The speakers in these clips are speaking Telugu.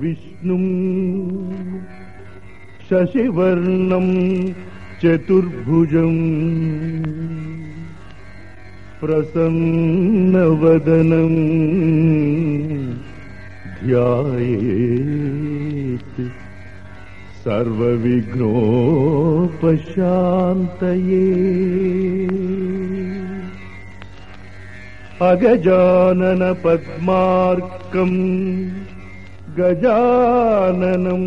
విష్ణుం శశివర్ణం చతుర్భుజం ప్రసన్నవదనం ధ్యాయేత్ సర్వవిఘ్నోపశాంతయే. అగజానన పద్మార్కం గజాననం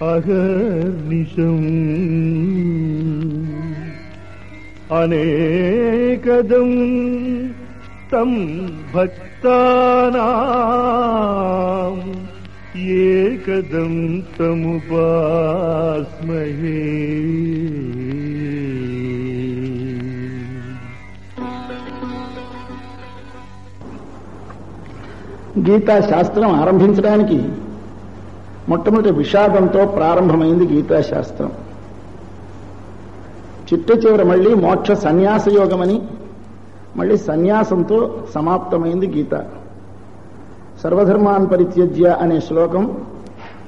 అహర్నిశం అనేకదం తం భక్తానాం ఏకదం తముపాస్మహే. గీతా శాస్త్రం ఆరంభించడానికి మొట్టమొదటి విషాదంతో ప్రారంభమైంది గీతాశాస్త్రం. చిట్ట చివర మళ్ళీ మోక్ష సన్యాస యోగమని మళ్ళీ సన్యాసంతో సమాప్తమైంది గీత. సర్వధర్మాన్ పరిత్యజ్య అనే శ్లోకం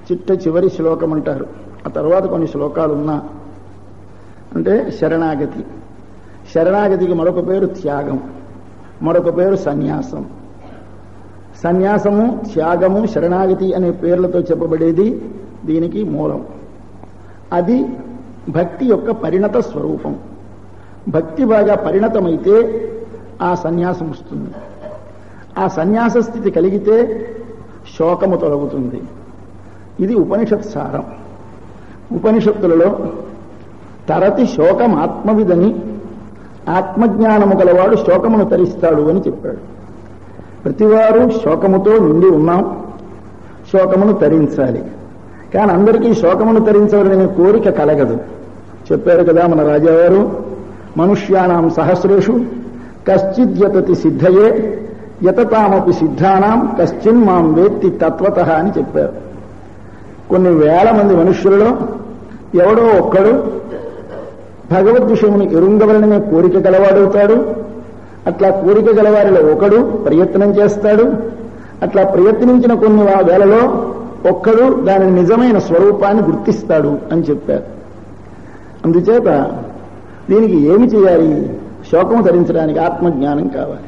చిట్ట చివరి శ్లోకం అంటారు. ఆ తర్వాత కొన్ని శ్లోకాలున్నా అంటే శరణాగతి. శరణాగతికి మరొక పేరు త్యాగం, మరొక పేరు సన్యాసం. సన్యాసము, త్యాగము, శరణాగతి అనే పేర్లతో చెప్పబడేది దీనికి మూలం. అది భక్తి యొక్క పరిణత స్వరూపం. భక్తి బాగా పరిణతమైతే ఆ సన్యాసం వస్తుంది. ఆ సన్యాస స్థితి కలిగితే శోకము తొలగుతుంది. ఇది ఉపనిషత్ సారం. ఉపనిషత్తులలో తరతి శోకం ఆత్మవిదని, ఆత్మజ్ఞానము గలవాడు శోకమును తరిస్తాడు అని చెప్పాడు. ప్రతివారు శోకముతో నిండి ఉన్నాం, శోకమును తరించాలి. కానీ అందరికీ శోకమును తరించవలనే కోరిక కలగదు. చెప్పారు కదా మన రాజావారు, మనుష్యానాం సహస్రేషు కశ్చిద్యతతి సిద్ధయే యతతామపి సిద్ధానాం కశ్చిన్ మాం వేత్తి తత్వతః అని చెప్పారు. కొన్ని వేల మంది మనుష్యులలో ఎవడో ఒక్కడు భగవద్ విషయమును ఎరుంగవలననే కోరిక గలవాడవుతాడు. అట్లా కోరిక గలవారిలో ఒకడు ప్రయత్నం చేస్తాడు. అట్లా ప్రయత్నించిన కొన్ని వేలలో ఒక్కడు దాని నిజమైన స్వరూపాన్ని గుర్తిస్తాడు అని చెప్పారు. అందుచేత దీనికి ఏమి చేయాలి? శోకము ధరించడానికి ఆత్మజ్ఞానం కావాలి.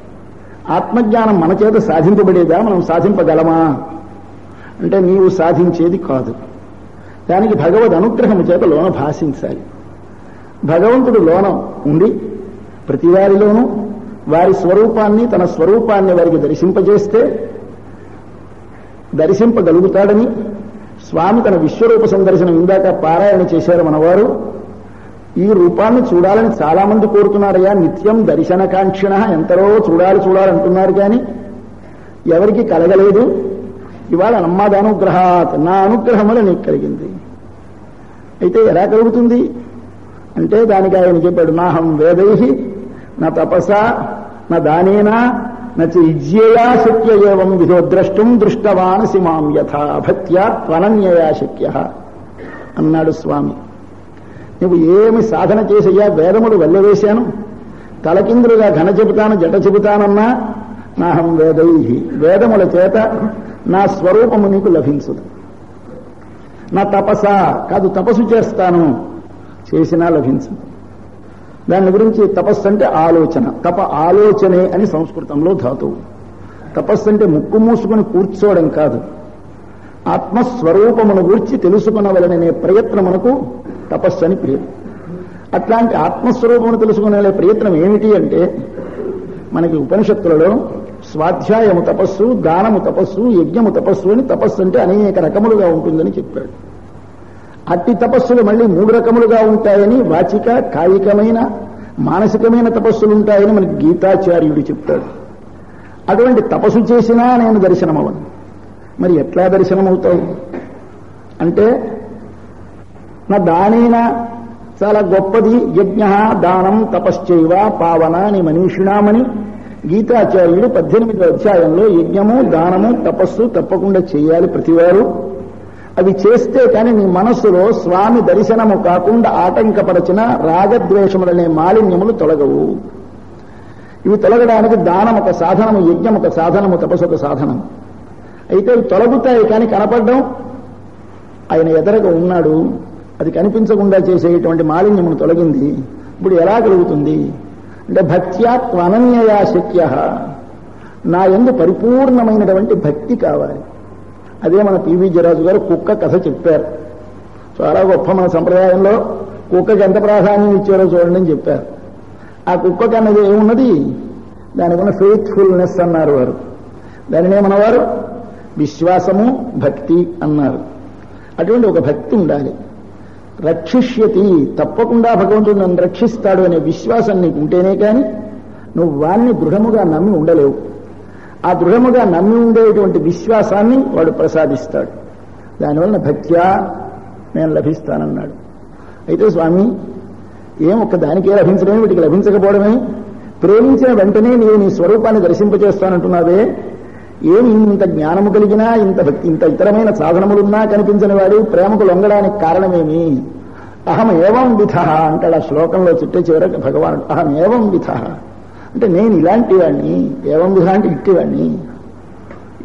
ఆత్మజ్ఞానం మన చేత సాధింపబడేదా? మనం సాధింపగలమా అంటే నీవు సాధించేది కాదు. దానికి భగవద్ అనుగ్రహము చేత లోన భాషించాలి. భగవంతుడు లోన ఉండి ప్రతి వారిలోనూ వారి స్వరూపాన్ని, తన స్వరూపాన్ని వారికి దర్శింపజేస్తే దర్శింపగలుగుతాడని స్వామి తన విశ్వరూప సందర్శనం ఇందాక పారాయణ చేశారు మనవారు. ఈ రూపాన్ని చూడాలని చాలా మంది కోరుతున్నారయ్యా. నిత్యం దర్శనకాంక్షిణ, ఎంతలో చూడాలంటున్నారు కానీ ఎవరికి కలగలేదు. ఇవాళ నమ్మదానుగ్రహాత్, నా అనుగ్రహం వల్ల నీకు కలిగింది. అయితే ఎలా కలుగుతుంది అంటే దానికి ఆయన చెప్పాడు, నాహం వేదైః నా తపసా నా దానేనా నచ ఇజ్యయా శక్య ఏవం విధో ద్రష్టుం దృష్టవాన్ సిమాం యథా భక్త్యా త్వనన్యయా శక్య అన్నాడు స్వామి. నువ్వు ఏమి సాధన చేసయ్యా, వేదములు వెళ్ళవేశాను, తలకిందులుగా ఘన చెబుతాను, జట చెబుతానన్నా నాహం వేదైః, వేదముల చేత నా స్వరూపము నీకు లభించదు. నా తపసా కాదు, తపస్సు చేస్తాను, చేసినా లభించదు. దాని గురించి తపస్సు అంటే ఆలోచన. తప ఆలోచనే అని సంస్కృతంలో ధాతువు. తపస్సు అంటే ముక్కు మూసుకుని కూర్చోవడం కాదు, ఆత్మస్వరూపమును గూర్చి తెలుసుకునవలననే ప్రయత్నమునకు తపస్సు అని పేరు. అట్లాంటి ఆత్మస్వరూపమును తెలుసుకునే ప్రయత్నం ఏమిటి అంటే మనకి ఉపనిషత్తులలో స్వాధ్యాయము తపస్సు, దానము తపస్సు, యజ్ఞము తపస్సు అని తపస్సు అంటే అనేక రకములుగా ఉంటుందని చెప్పాడు. అట్టి తపస్సులు మళ్ళీ 3 రకములుగా ఉంటాయని, వాచిక, కాయికమైన, మానసికమైన తపస్సులు ఉంటాయని మనకి గీతాచార్యుడు చెప్తాడు. అటువంటి తపస్సు చేసినా నేను దర్శనమవను. మరి ఎట్లా దర్శనమవుతావు అంటే నా దానేనా చాలా గొప్పది యజ్ఞ దానం తపశ్చైవ పావనాని మనీషిణామని గీతాచార్యుడు 18వ అధ్యాయంలో యజ్ఞము, దానము, తపస్సు తప్పకుండా చేయాలి ప్రతివారు. అవి చేస్తే కానీ నీ మనస్సులో స్వామి దర్శనము కాకుండా ఆటంకపరచిన రాగద్వేషములనే మాలిన్యములు తొలగవు. ఇవి తొలగడానికి దానం ఒక సాధనము, యజ్ఞం ఒక సాధనము, తపస్సు ఒక సాధనం. అయితే అవి తొలగుతాయి, కానీ కనపడడం ఆయన ఎదరగా ఉన్నాడు, అది కనిపించకుండా చేసేటువంటి మాలిన్యమును తొలగింది. ఇప్పుడు ఎలా కలుగుతుంది అంటే భక్త్యా త్వనన్యయా శక్య, నా యందు పరిపూర్ణమైనటువంటి భక్తి కావాలి. అదే మన పివి జరాజు గారు కుక్క కథ చెప్పారు. చాలా గొప్ప మన సంప్రదాయంలో కుక్కకి ఎంత ప్రాధాన్యం ఇచ్చారో చూడండి అని చెప్పారు. ఆ కుక్కకి అన్నది ఏమున్నది, దానికి ఉన్న ఫెయిత్ఫుల్నెస్ అన్నారు వారు. దానినేమన్నవారు విశ్వాసము భక్తి అన్నారు. అటువంటి ఒక భక్తి ఉండాలి. రక్షిష్యతి, తప్పకుండా భగవంతుడు నన్ను రక్షిస్తాడు అనే విశ్వాసం నీకు ఉంటేనే కానీ నువ్వు వాణ్ణి దృఢముగా నమ్మి ఉండలేవు. ఆ దృఢముగా నమ్మి ఉండేటువంటి విశ్వాసాన్ని వాడు ప్రసాదిస్తాడు. దానివలన భక్త్యా నేను లభిస్తానన్నాడు. అయితే స్వామి ఏం ఒక్క దానికే లభించడమే, వీటికి లభించకపోవడమే, ప్రేమించిన వెంటనే నీవు నీ స్వరూపాన్ని దర్శింపచేస్తానంటున్నావే, ఏమి ఇంత జ్ఞానము కలిగినా ఇంత భక్తి ఇంత ఇతరమైన సాధనములున్నా కనిపించని వాడు ప్రేమకు లొంగడానికి కారణమేమి? అహం ఏవం విధ అంటాడు ఆ శ్లోకంలో చిట్ట భగవానుడు. అహం ఏవం విధ అంటే నేను ఇలాంటి వాడిని, ఏవం విధ అంటే ఇట్టివాడిని.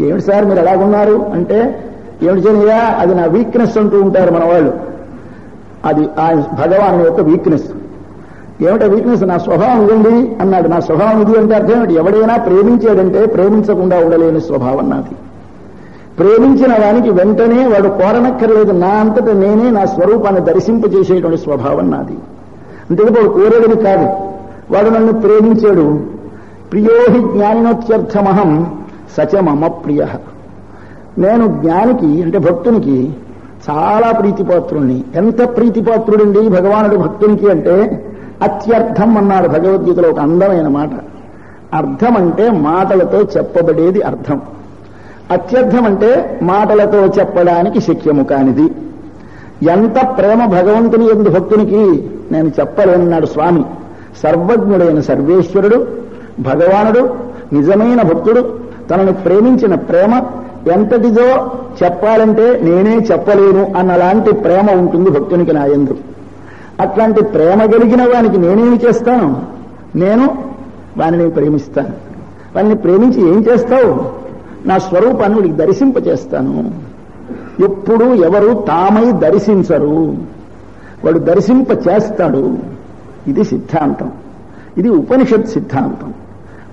ఏమిటి సార్ మీరు ఎలాగున్నారు అంటే, ఏమిటి చేయనయ్యా అది నా వీక్నెస్ అంటూ ఉంటారు మన వాళ్ళు. అది ఆ భగవాను యొక్క వీక్నెస్. ఏమిటా వీక్నెస్? నా స్వభావం ఇదండి అన్నాడు. నా స్వభావం ఇది అంటే అర్థం ఏమిటి? ఎవడైనా ప్రేమించాడంటే ప్రేమించకుండా ఉండలేని స్వభావం నాది. ప్రేమించిన వానికి వెంటనే వాడు కోరనక్కర్లేదు, నా అంతటా నేనే నా స్వరూపాన్ని దర్శింపజేసేటువంటి స్వభావం నాది. అంతేగా వాడు కోరేడని కాదు, వాడు నన్ను ప్రేమించాడు. ప్రియోహి జ్ఞానినోత్యర్థమహం సచ మమ ప్రియ. నేను జ్ఞానికి అంటే భక్తునికి చాలా ప్రీతిపాత్రుణ్ణి. ఎంత ప్రీతిపాత్రుడండి భగవానుడు భక్తునికి అంటే అత్యర్థం అన్నాడు భగవద్గీతలో ఒక అందమైన మాట. అర్థం అంటే మాటలతో చెప్పబడేది అర్థం, అత్యర్థం అంటే మాటలతో చెప్పడానికి శక్యము కానిది. ఎంత ప్రేమ భగవంతుని యందు భక్తునికి నేను చెప్పలేనన్నాడు స్వామి. సర్వజ్ఞుడైన సర్వేశ్వరుడు భగవానుడు నిజమైన భక్తుడు తనను ప్రేమించిన ప్రేమ ఎంతటిదో చెప్పాలంటే నేనే చెప్పలేను అన్నలాంటి ప్రేమ ఉంటుంది భక్తునికి నా యందు. అట్లాంటి ప్రేమ కలిగిన వానికి నేనేమి చేస్తాను? నేను వానిని ప్రేమిస్తాను. వాడిని ప్రేమించి ఏం చేస్తావు? నా స్వరూపాన్ని వాడికి దర్శింపచేస్తాను. ఎప్పుడు ఎవరు తామై దర్శించరు, వాడు దర్శింప చేస్తాడు. ఇది సిద్ధాంతం, ఇది ఉపనిషత్ సిద్ధాంతం.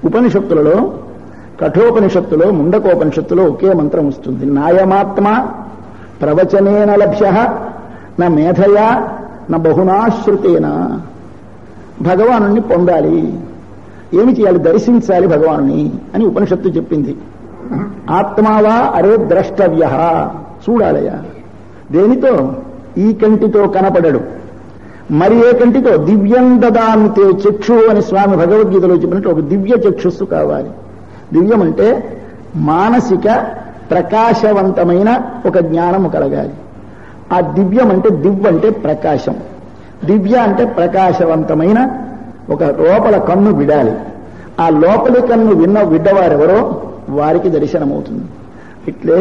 ఉపనిషత్తులలో కఠోపనిషత్తులో ముండకోపనిషత్తులో ఒకే మంత్రం వస్తుంది. నాయమాత్మ ప్రవచనేన లభ్య నా మేధయా నా బహునాశ్రుతేన. భగవానుణ్ణి పొందాలి, ఏమి చేయాలి? దర్శించాలి భగవానుని అని ఉపనిషత్తు చెప్పింది. ఆత్మావా అరే ద్రష్టవ్య, చూడాలయా. దేనితో? ఈ కంటితో కనపడడు, మరి ఏ కంటితో? దివ్యం దదాంతే చక్షు అని స్వామి భగవద్గీతలో చెప్పినట్టు ఒక దివ్య చక్షుస్సు కావాలి. దివ్యం అంటే మానసిక ప్రకాశవంతమైన ఒక జ్ఞానము కలగాలి. ఆ దివ్యం అంటే దివ్య అంటే ప్రకాశం, దివ్య అంటే ప్రకాశవంతమైన ఒక లోపల కన్ను విడాలి. ఆ లోపలి కన్ను విడ్డవారెవరో వారికి దర్శనమవుతుంది. ఇట్లే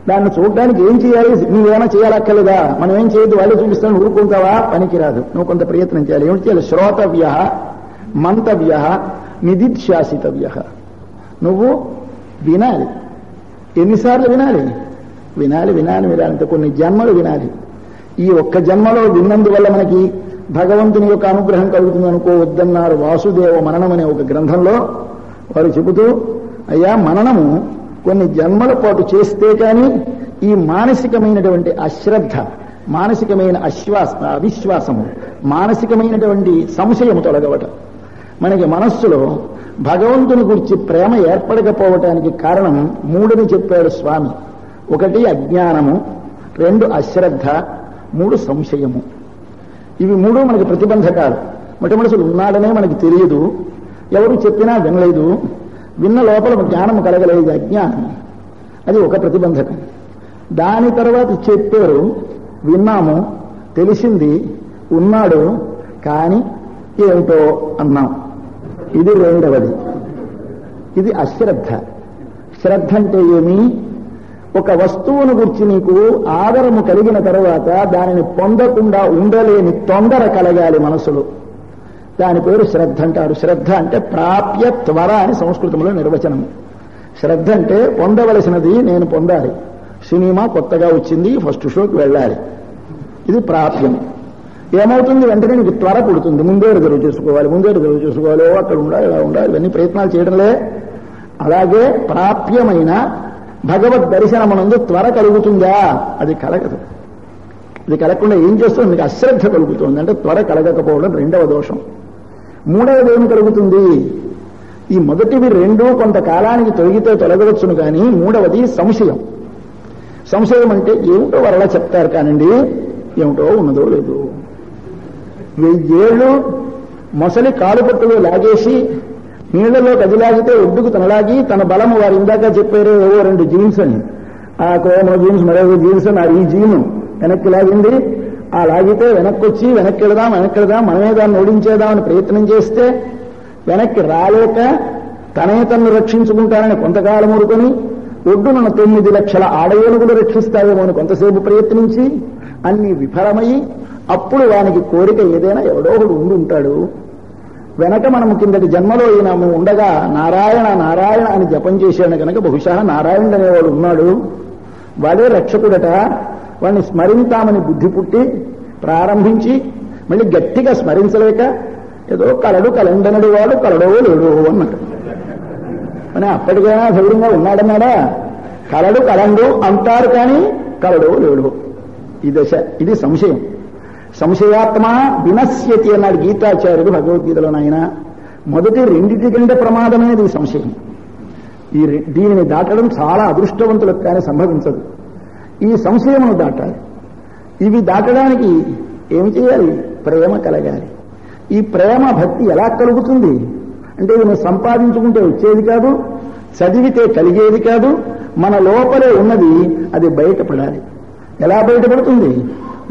దాన్ని చూడడానికి ఏం చేయాలి? నువ్వేమైనా చేయాలక్కర్లేదా? మనం ఏం చేయొద్దు, వాళ్ళే చూపిస్తాను ఊరుకుంటావా? పనికిరాదు, నువ్వు కొంత ప్రయత్నం చేయాలి. ఏమిటి చేయాలి? శ్రోతవ్య, మంతవ్య, నిదిధ్యాసితవ్య. నువ్వు వినాలి. ఎన్నిసార్లు వినాలి? వినాలి వినాలి వినాలి, కొన్ని జన్మలు వినాలి. ఈ ఒక్క జన్మలో విన్నందువల్ల మనకి భగవంతుని యొక్క అనుగ్రహం కలుగుతుంది అనుకో వద్దన్నారు. వాసుదేవ మననం అనే ఒక గ్రంథంలో వారు చెబుతూ, అయ్యా మననము కొన్ని జన్మల పాటు చేస్తే కానీ ఈ మానసికమైనటువంటి అశ్రద్ధ, మానసికమైన అవిశ్వాసము, మానసికమైనటువంటి సంశయము తొలగవట. మనకి మనస్సులో భగవంతుని గురించి ప్రేమ ఏర్పడకపోవటానికి కారణం మూడుని చెప్పాడు స్వామి. ఒకటి అజ్ఞానము, రెండు అశ్రద్ధ, మూడు సంశయము. ఇవి మూడు మనకి ప్రతిబంధకాలు. మొట్టమొదటి ఉన్నాడనే మనకి తెలియదు, ఎవరు చెప్పినా వినలేదు, విన్న లోపల జ్ఞానము కలగలేదు, అజ్ఞానం. అది ఒక ప్రతిబంధకం. దాని తర్వాత చెప్పారు, విన్నాము, తెలిసింది, ఉన్నాడు, కానీ ఏమిటో అన్నాం. ఇది రెండవది. ఇది అశ్రద్ధ. శ్రద్ధ అంటే ఏమి? ఒక వస్తువును గురించి నీకు ఆదరము కలిగిన తర్వాత దానిని పొందకుండా ఉండలేని తొందర కలగాలి మనసులో. దాని పేరు శ్రద్ధ అంటారు. శ్రద్ధ అంటే ప్రాప్య త్వర అని సంస్కృతంలో నిర్వచనం. శ్రద్ధ అంటే పొందవలసినది నేను పొందాలి. సినిమా కొత్తగా వచ్చింది, ఫస్ట్ షోకి వెళ్ళాలి. ఇది ప్రాప్యం. ఏమవుతుంది? వెంటనే నీకు త్వర పుడుతుంది. ముందే రిజర్వ్ చేసుకోవాలి, అక్కడ ఉండాలి, ఇలా ఉండాలి, ఇవన్నీ ప్రయత్నాలు చేయడంలే. అలాగే ప్రాప్యమైన భగవద్ దర్శనమునందు త్వర కలుగుతుందా? అది కలగదు. ఇది కలగకుండా ఏం చేస్తుంది? మీకు అశ్రద్ధ కలుగుతుంది. అంటే త్వర కలగకపోవడం రెండవ దోషం. మూడవది ఏమి కలుగుతుంది? ఈ మొదటివి రెండూ కొంతకాలానికి తొలగితే తొలగవచ్చును కానీ మూడవది సంశయం. సంశయం అంటే ఏమిటో వరలా చెప్తారు కానండి, ఏమిటో ఉన్నదో లేదు. 1000 ఏళ్ళు మొసలి కాలు పట్టులో లాగేసి నీళ్లలో గదిలాగితే ఒడ్డుకు తనలాగి తన బలము వారు ఇందాక చెప్పారు ఏవో 2 జీన్స్ అని, ఆ కోమల జీన్స్ మరొక జీన్స్ అని, ఈ జీను వెనక్కి లాగింది. ఆ లాగితే వెనక్కి వెళ్దాం మనమే దాన్ని ఓడించేద్దామని ప్రయత్నం చేస్తే వెనక్కి రాలేక తనే తన్ను రక్షించుకుంటానని కొంతకాలం ఊరుకొని ఒడ్డునున్న 9 లక్షల ఆడయేనుగులు రక్షిస్తాయేమో అని కొంతసేపు ప్రయత్నించి అన్ని విఫలమయ్యి అప్పుడు వానికి కోరిక ఏదైనా ఎవడో ఒకడు ఉండి ఉంటాడు. వెనక మనము కిందటి జన్మలో ఈయన ఉండగా నారాయణ నారాయణ అని జపం చేశాడు కనుక బహుశా నారాయణుడు అనేవాడు ఉన్నాడు, వాడే రక్షకుడట. వాడిని స్మరింతామని బుద్ధి పుట్టి ప్రారంభించి మళ్ళీ గట్టిగా స్మరించలేక ఏదో కలండనడు వాడు కలడో లేడు అన్నాడు. అని అప్పటికైనా ధైర్యంగా ఉన్నాడన్నాడా? కలండు అంటారు కానీ కలడో లేడు. ఈ దశ, ఇది సంశయం. సంశయాత్మ వినశ్యతి అన్నాడు గీతాచార్యుడు భగవద్గీతలో. నాయన మొదటి రెండింటి కంటే ప్రమాదమైనది ఈ సంశయం. దీనిని దాటడం చాలా అదృష్టవంతులకు కానీ సంభవించదు. ఈ సంశయమును దాటాలి. ఇవి దాటడానికి ఏమి చేయాలి? ప్రేమ కలగాలి. ఈ ప్రేమ భక్తి ఎలా కలుగుతుంది అంటే ఇది నువ్వు సంపాదించుకుంటే వచ్చేది కాదు, చదివితే కలిగేది కాదు. మన లోపలే ఉన్నది, అది బయటపడాలి. ఎలా బయటపడుతుంది?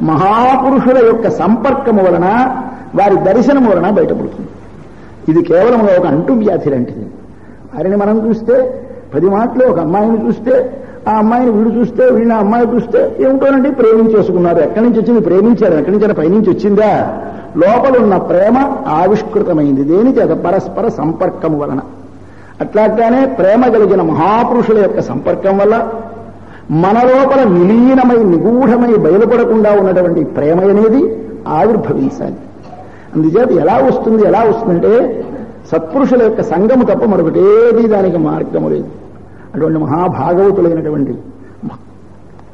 మహాపురుషుల యొక్క సంపర్కము వలన, వారి దర్శనము వలన బయటపడుతుంది. ఇది కేవలం ఒక అంటువ్యాధి లాంటిది. వారిని మనం చూస్తే 10 మాటలు, ఒక అమ్మాయిని చూస్తే ఆ అమ్మాయిని వీడు చూస్తే వీళ్ళ అమ్మాయి చూస్తే ఏమిటోనండి ప్రేమించేసుకున్నారు. ఎక్కడి నుంచి వచ్చింది? ప్రేమించారు. ఎక్కడి నుంచి? పైనుంచి వచ్చిందా? లోపల ఉన్న ప్రేమ ఆవిష్కృతమైంది. దేని చేత? పరస్పర సంపర్కము వలన. అట్లాగానే ప్రేమ కలిగిన మహాపురుషుల యొక్క సంపర్కం వల్ల మన లోపల విలీనమై నిగూఢమై బయలుపడకుండా ఉన్నటువంటి ప్రేమ అనేది ఆవిర్భవించాలి. అందుచేత ఎలా వస్తుందంటే సత్పురుషుల యొక్క సంగము తప్ప మరొకటేది దానికి మార్గము లేదు. అటువంటి మహాభాగవతులైనటువంటి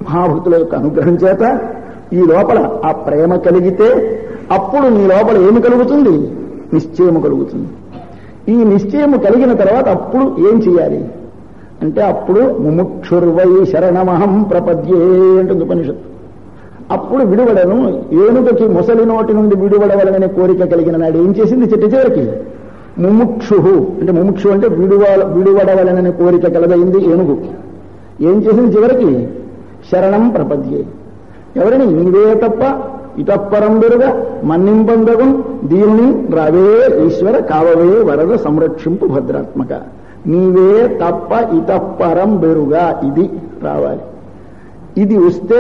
మహాభక్తుల యొక్క అనుగ్రహం చేత ఈ లోపల ఆ ప్రేమ కలిగితే అప్పుడు నీ లోపల ఏమి కలుగుతుంది? నిశ్చయము కలుగుతుంది. ఈ నిశ్చయము కలిగిన తర్వాత అప్పుడు ఏం చేయాలి అంటే అప్పుడు ముముక్షుర్వై శరణమహం ప్రపద్యే అంటుంది ఉపనిషత్తు. అప్పుడు విడువడను. ఏనుగకి మొసలి నోటి నుండి విడువడవలనే కోరిక కలిగిన నాడు ఏం చేసింది? చివరికి ముముక్షు అంటే ముముక్షు అంటే విడువడవలననే కోరిక కలదైంది ఏనుగు. ఏం చేసింది చివరికి? శరణం ప్రపద్యే. ఎవరిని? నీవే తప్ప ఇతప్పరం బెరుగ మన్నింపందగు దీన్ని రావే ఈశ్వర కావవే వరద సంరక్షింపు భద్రాత్మక. నీవే తప్ప ఇతప్పరం బెరుగా, ఇది రావాలి. ఇది వస్తే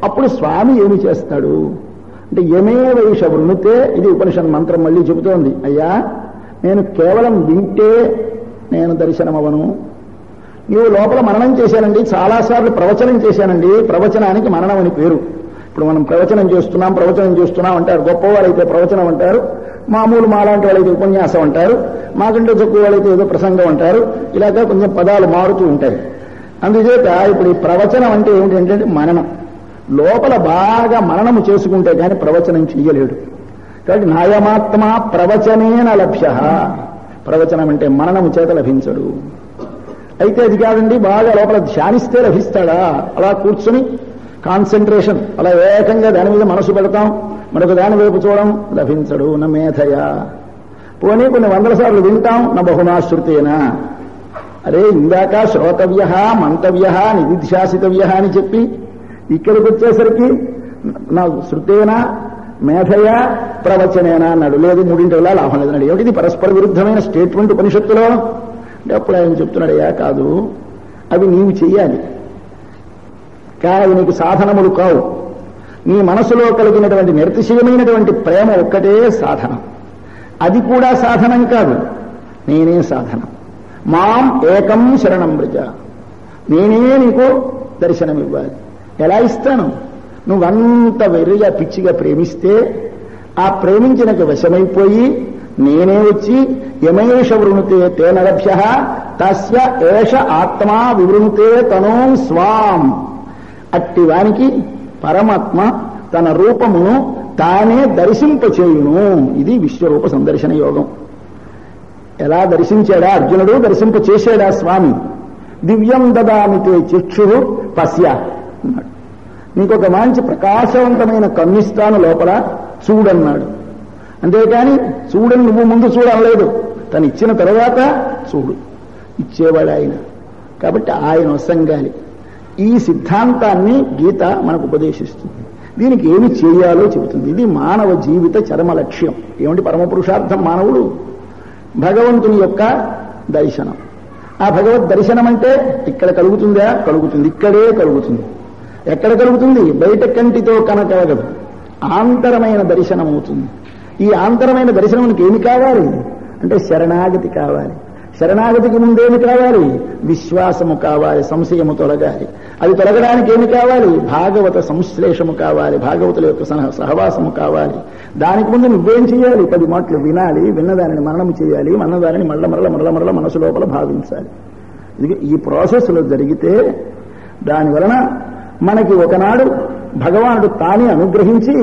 అప్పుడు స్వామి ఏమి చేస్తాడు అంటే యమే వైష వృణుతే. ఇది ఉపనిషత్ మంత్రం మళ్ళీ చెబుతోంది. అయ్యా నేను కేవలం వింటే నేను దర్శనమవను. నీవు లోపల మననం చేశానండి, చాలాసార్లు ప్రవచనం చేశానండి. ప్రవచనానికి మననం అని పేరు. ఇప్పుడు మనం ప్రవచనం చేస్తున్నాం అంటారు. గొప్పవాళ్ళైతే ప్రవచనం అంటారు, మామూలు మాలాంటి వాళ్ళైతే ఉపన్యాసం అంటారు, మాకంటే తక్కువ వాళ్ళైతే ఏదో ప్రసంగం అంటారు. ఇలాగా కొంచెం పదాలు మారుతూ ఉంటాయి. అందుచేత ఇప్పుడు ఈ ప్రవచనం అంటే ఏమిటంటే మననం. లోపల బాగా మననము చేసుకుంటే కానీ ప్రవచనం చెయ్యలేడు. కాబట్టి నాయమాత్మ ప్రవచనేన లభ్య. ప్రవచనం అంటే మననము చేత లభించడు. అయితే అది కాదండి, బాగా లోపల ధ్యానిస్తే లభిస్తాడా? అలా కూర్చుని కాన్సన్ట్రేషన్ అలా ఏకంగా దాని మీద మనసు పెడతాం, మరొక దాని వైపు చూడడం లభించడు. నా మేధయా. పోనీ కొన్ని 100 సార్లు వింటాం, నా బహునా శృతేనా. అరే ఇందాక శ్రోతవ్య మంతవ్య నిధిధ్యాసితవ్య అని చెప్పి ఇక్కడికి వచ్చేసరికి నా శృతేనా మేధయా ప్రవచనేనా అన్నాడు. లేదు, 3 వల్ల లాభం లేదన్నాడు. ఏమిటి? ఇది పరస్పర విరుద్ధమైన స్టేట్మెంట్ ఉపనిషత్తులో. అంటే అప్పుడు ఆయన చెప్తున్నాడయ్యా, కాదు, అవి నీవు చెయ్యాలి కానీ అవి నీకు సాధనములు కావు. నీ మనసులో కలిగినటువంటి నిర్తిశయమైనటువంటి ప్రేమ ఒక్కటే సాధనం. అది కూడా సాధనం కాదు, నేనే సాధనం. మాం ఏకం శరణం వ్రజ, నేనే నీకు దర్శనమివ్వాలి. ఎలా ఇస్తాను? నువ్వంత వెర్రిగా పిచ్చిగా ప్రేమిస్తే ఆ ప్రేమించినకు వశమైపోయి నేనే వచ్చి యమేష వృణుతే తేన లభ్య తస్య ఏష ఆత్మా వివృణుతే తనో స్వాం. అట్టి వానికి పరమాత్మ తన రూపమును తానే దర్శింపచేయును. ఇది విశ్వరూప సందర్శన యోగం. ఎలా దర్శించాడా అర్జునుడు? దర్శింపచేశాడా స్వామి? దివ్యం దదామితే చక్షు పశ్య అన్నాడు. నీకొక మంచి ప్రకాశవంతమైన కన్నిస్తాను, లోపల చూడన్నాడు. అంతేకాని చూడని నువ్వు ముందు చూడలేదు, తను ఇచ్చిన తర్వాత చూడు. ఇచ్చేవాడు ఆయన, కాబట్టి ఆయన వసంగాలి. ఈ సిద్ధాంతాన్ని గీత మనకు ఉపదేశిస్తుంది. దీనికి ఏమి చేయాలో చెబుతుంది. ఇది మానవ జీవిత చరమ లక్ష్యం. ఏమిటి పరమపురుషార్థం? మానవుడు భగవంతుని యొక్క దర్శనం. ఆ భగవద్ దర్శనం అంటే ఇక్కడ కలుగుతుందా? కలుగుతుంది. ఇక్కడే కలుగుతుంది. ఎక్కడ కలుగుతుంది? బయట కంటితో కనకలగదు. ఆంతరమైన దర్శనం అవుతుంది. ఈ ఆంతరమైన దర్శనానికి ఏమి కావాలి అంటే శరణాగతి కావాలి. శరణాగతికి ముందేమి కావాలి? విశ్వాసము కావాలి, సంశయము తొలగాలి. అది తొలగడానికి ఏమి కావాలి? భాగవత సంశ్లేషము కావాలి, భాగవతుల యొక్క సహవాసము కావాలి. దానికి ముందు నువ్వేం చేయాలి? 10 మాటలు వినాలి, విన్నదానిని మననము చేయాలి, మనదానిని మరల మనసు లోపల భావించాలి. ఇది ఈ ప్రాసెస్లో జరిగితే దానివలన మనకి ఒకనాడు భగవానుడు తానే అనుగ్రహించి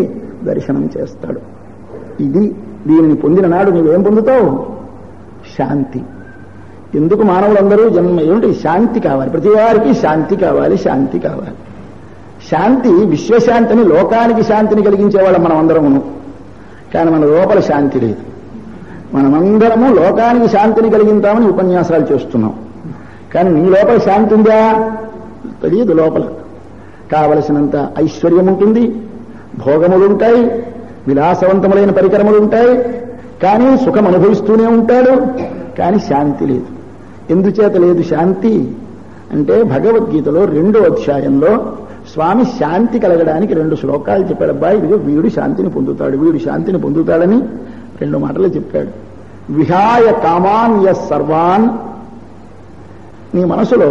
దర్శనం చేస్తాడు. దీనిని పొందిన నాడు నువ్వేం పొందుతావు? శాంతి. ఎందుకు మానవులందరూ జన్మ ఏమిటి? శాంతి కావాలి. ప్రతి వారికి శాంతి కావాలి, శాంతి కావాలి. శాంతి విశ్వశాంతిని, లోకానికి శాంతిని కలిగించేవాళ్ళం మనం అందరమును. కానీ మన లోపల శాంతి లేదు. మనమందరము లోకానికి శాంతిని కలిగించామని ఉపన్యాసాలు చేస్తున్నాం. కానీ నీ లోపల శాంతి ఉందా? తెలియదు. లోపల కావలసినంత ఐశ్వర్యం ఉంటుంది, భోగములుంటాయి, విలాసవంతములైన పరికరములుంటాయి, కానీ సుఖం అనుభవిస్తూనే ఉంటాడు. కానీ శాంతి లేదు. ఎందుచేత లేదు శాంతి అంటే భగవద్గీతలో 2వ అధ్యాయంలో స్వామి శాంతి కలగడానికి 2 శ్లోకాలు చెప్పాడు. అబ్బాయి ఇదిగో వీడు శాంతిని పొందుతాడు, వీడు శాంతిని పొందుతాడని 2 మాటలు చెప్పాడు. విహాయ కామాన్య సర్వాన్. నీ మనసులో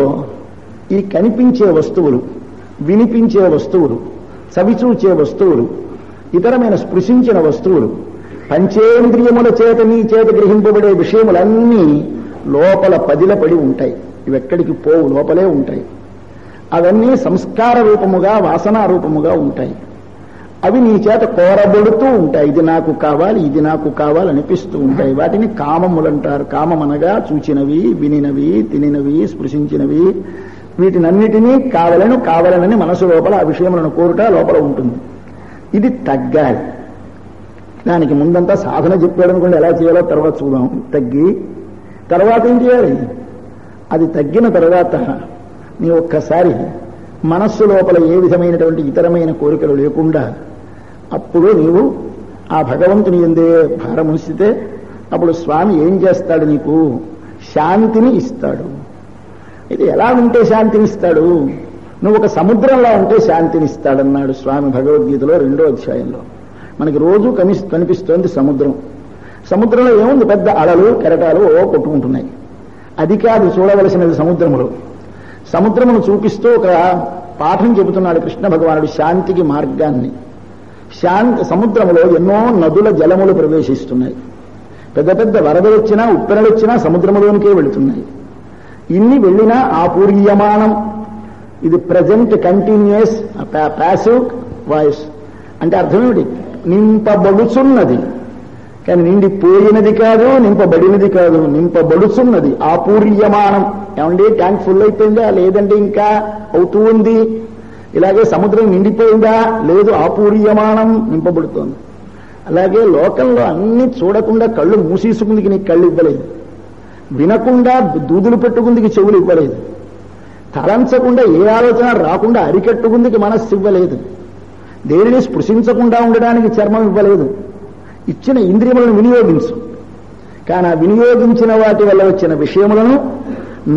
ఈ కనిపించే వస్తువులు, వినిపించే వస్తువులు, చవిచూచే వస్తువులు, ఇతరమైన స్పృశించిన వస్తువులు, పంచేంద్రియముల చేత నీ చేత గ్రహింపబడే విషయములన్నీ లోపల పదిలపడి ఉంటాయి. ఇవెక్కడికి పోవు, లోపలే ఉంటాయి. అవన్నీ సంస్కార రూపముగా, వాసనా రూపముగా ఉంటాయి. అవి నీ చేత కోరబడుతూ ఉంటాయి. ఇది నాకు కావాలి, ఇది నాకు కావాలి అనిపిస్తూ ఉంటాయి. వాటిని కామములంటారు. కామమనగా చూచినవి, వినినవి, తినినవి, స్పృశించినవి, వీటినన్నిటినీ కావాలనని మనసు లోపల ఆ విషయములను కోరుట లోపల ఉంటుంది. ఇది తగ్గాలి. దానికి ముందంతా సాధన చెప్పాడు అనుకోండి, ఎలా చేయాలో తర్వాత చూద్దాం. తగ్గి తర్వాత ఏం చేయాలి? అది తగ్గిన తర్వాత నీ ఒక్కసారి మనస్సు లోపల ఏ విధమైనటువంటి ఇతరమైన కోరికలు లేకుండా అప్పుడు నీవు ఆ భగవంతుని ఎందే భారమునిస్తే అప్పుడు స్వామి ఏం చేస్తాడు? నీకు శాంతిని ఇస్తాడు. ఇది ఎలా ఉంటే శాంతిని ఇస్తాడు? నువ్వు ఒక సముద్రంలో ఉంటే శాంతిని ఇస్తాడన్నాడు స్వామి భగవద్గీతలో 2వ అధ్యాయంలో. మనకి రోజు కనిపిస్తోంది సముద్రం. సముద్రంలో ఏముంది? పెద్ద అలలు, కెరటాలు కొట్టుకుంటున్నాయి. అది కాదు చూడవలసినది. సముద్రమును చూపిస్తూ ఒక పాఠం చెబుతున్నాడు కృష్ణ భగవానుడు, శాంతికి మార్గాన్ని. సముద్రములో ఎన్నో నదుల జలములు ప్రవేశిస్తున్నాయి. పెద్ద పెద్ద వరదలు వచ్చినా, ఉప్పెనలు వచ్చినా సముద్రములోనికే వెళుతున్నాయి. ఇన్ని వెళ్ళినా ఆపూర్యమానం. ఇది ప్రజెంట్ కంటిన్యూస్ ప్యాసివ్ వాయిస్. అంటే అర్థం ఏమిటి? నింపబడుచున్నది, కానీ నిండిపోయినది కాదు, నింపబడినది కాదు, నింపబడుచున్నది. ఆపూర్యమానం. ఏమండి ట్యాంక్ ఫుల్ అయిపోయిందా? లేదండి ఇంకా అవుతూ ఉంది. ఇలాగే సముద్రం నిండిపోయిందా? లేదు, ఆపూర్యమానం, నింపబడుతోంది. అలాగే లోకంలో అన్ని చూడకుండా కళ్ళు మూసేసుకుందికి నీకు కళ్ళు ఇవ్వలేదు, వినకుండా దూదులు పెట్టుకుందికి చెవులు ఇవ్వలేదు, తలంచకుండా ఏ ఆలోచన రాకుండా అరికట్టుకుందికి మనస్సు ఇవ్వలేదు, దేనిని స్పృశించకుండా ఉండడానికి చర్మం ఇవ్వలేదు. ఇచ్చిన ఇంద్రియములను వినియోగించు. కానీ ఆ వినియోగించిన వాటి వల్ల వచ్చిన విషయములను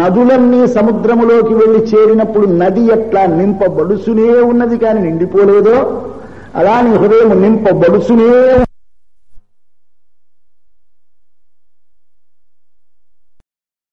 నదులన్నీ సముద్రములోకి వెళ్లి చేరినప్పుడు నది ఎట్లా నింపబడుచునే ఉన్నది కానీ నిండిపోలేదో అలా నీ హృదయం నింపబడుచునే